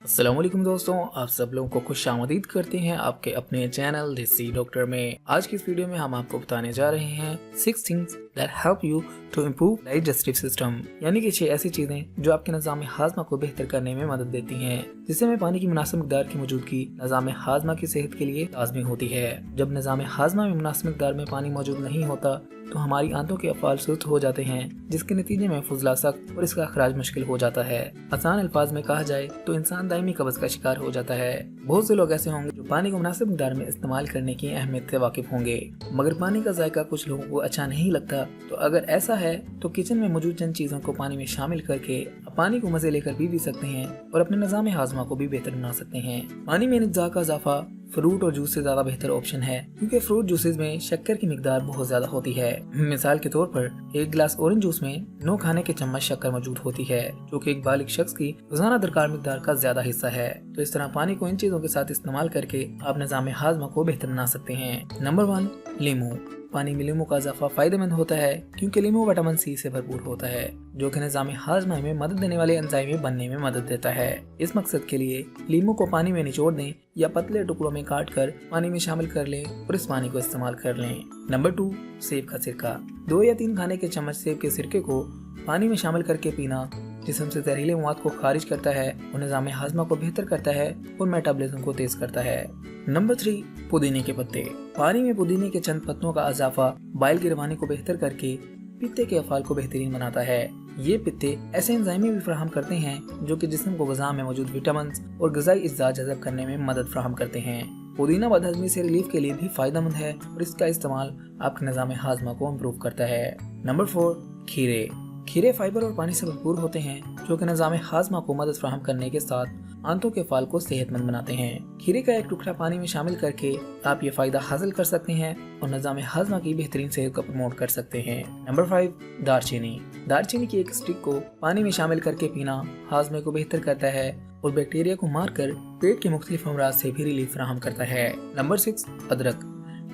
अस्सलाम वालेकुम दोस्तों, आप सब लोगों को खुश आमदीद करते हैं आपके अपने चैनल देसी डॉक्टर में। आज की इस वीडियो में हम आपको बताने जा रहे हैं 6 things that help you to improve digestive system, यानी कि 6 ऐसी चीजें जो आपके निज़ाम हाजमा को बेहतर करने में मदद देती हैं। जिससे में पानी की मुनासिब मिकदार की मौजूदगी निज़ाम हाजमा की सेहत के लिए लाजमी होती है। जब निज़ाम हाजमा में मुनासिब मिकदार में पानी मौजूद नहीं होता तो हमारी आंतों के अफ़ाल सुस्त हो जाते हैं, जिसके नतीजे में फुजला सख्त और इसका अखराज मुश्किल हो जाता है। आसान अल्फाज में कहा जाए तो इंसान दायमी कब्ज़ का शिकार हो जाता है। बहुत से लोग ऐसे होंगे जो पानी को मुनासिब मिकदार में इस्तेमाल करने की अहमियत से वाकिफ होंगे, मगर पानी का जायका कुछ लोगों को अच्छा नहीं लगता। तो अगर ऐसा है तो किचन में मौजूद चंद चीज़ों को पानी में शामिल करके पानी को मज़े लेकर पी सकते हैं और अपने निज़ाम हाजमा को भी बेहतर बना सकते हैं। पानी में निज़ा का इजाफा फ्रूट और जूस से ज्यादा बेहतर ऑप्शन है, क्योंकि फ्रूट जूसेस में शक्कर की मिकदार बहुत ज्यादा होती है। मिसाल के तौर पर एक गिलास ऑरेंज जूस में 9 खाने के चम्मच शक्कर मौजूद होती है, जो कि एक बालिग शख्स की रोजाना दरकार मिकदार का ज्यादा हिस्सा है। तो इस तरह पानी को इन चीजों के साथ इस्तेमाल करके आप निज़ाम हाजमा को बेहतर बना सकते हैं। नंबर 1, लीमू। पानी में लीमू का इजाफा फायदेमंद होता है, क्योंकि लीमू विटामिन सी से भरपूर होता है, जो कि निज़ाम हाजमा में मदद देने वाले एंजाइम बनने में मदद देता है। इस मकसद के लिए लीमू को पानी में निचोड़ दें या पतले टुकड़ों में काट कर पानी में शामिल कर लें और इस पानी को इस्तेमाल कर लें। नंबर 2, सेब का सिरका। 2 या 3 खाने के चम्मच सेब के सिरके को पानी में शामिल करके पीना जिस्म से जहरीले मवाद को खारिज करता है और निज़ाम हाजमा को बेहतर करता है और मेटाबॉलिज्म को तेज करता है। नंबर 3, पुदीने के पत्ते। पानी में पुदीने के चंद पत्तों का इजाफा बाइल की रवानी को बेहतर करके पित्ते के अफाल को बेहतरीन बनाता है। ये पित्ते ऐसे एंजाइम भी फराहम करते हैं जो कि जिस्म को ग़िज़ा में मौजूद विटामिन और ग़िज़ाई अज्जा जज़ब करने में मदद फराहम करते हैं। पुदीना बदहज़मी से रिलीफ के लिए भी फायदेमंद है और इसका इस्तेमाल आपके निज़ाम हाजमा को इम्प्रूव करता है। नंबर 4, खीरे। खीरे फाइबर और पानी से भरपूर होते हैं, जो कि निज़ाम हाजमा को मदद फराहम करने के साथ आंतों के फाल को सेहतमंद बनाते हैं। खीरे का एक टुकड़ा पानी में शामिल करके आप ये फायदा हासिल कर सकते हैं और निज़ाम हाजमा की बेहतरीन सेहत को प्रमोट कर सकते हैं। नंबर 5, दालचीनी। दालचीनी की एक स्टिक को पानी में शामिल करके पीना हाजमे को बेहतर करता है और बैक्टीरिया को मारकर पेट के मुख्तलिफ अमराज से भी रिलीफ फराहम करता है। नंबर 6, अदरक।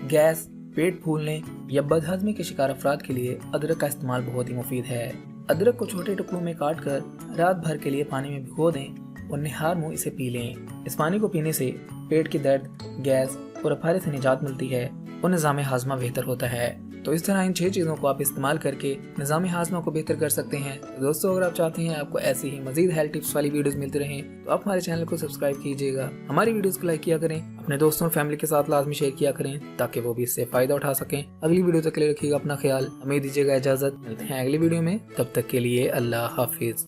गैस, पेट फूलने या बदहजमी के शिकार अफराद के लिए अदरक का इस्तेमाल बहुत ही मुफीद है। अदरक को छोटे टुकड़ों में काट कर रात भर के लिए पानी में भिगो दें और निहार मुंह इसे पी लें। इस पानी को पीने से पेट की दर्द, गैस और अफारे से निजात मिलती है और निज़ाम हाजमा बेहतर होता है। तो इस तरह इन 6 चीज़ों को आप इस्तेमाल करके निज़ाम हाजमा को बेहतर कर सकते हैं। तो दोस्तों, अगर आप चाहते हैं आपको ऐसी ही मजीद हेल्थ टिप्स वाली वीडियोस मिलती रहें तो आप हमारे चैनल को सब्सक्राइब कीजिएगा, हमारी वीडियोस को लाइक किया करें, अपने दोस्तों और फैमिली के साथ लाजमी शेयर किया करें ताकि वो भी इससे फ़ायदा उठा सकें। अगली वीडियो तक के लिए रखिएगा अपना ख्याल, हमें दीजिएगा इजाज़त। मिलते हैं अगली वीडियो में, तब तक के लिए अल्लाह हाफिज़।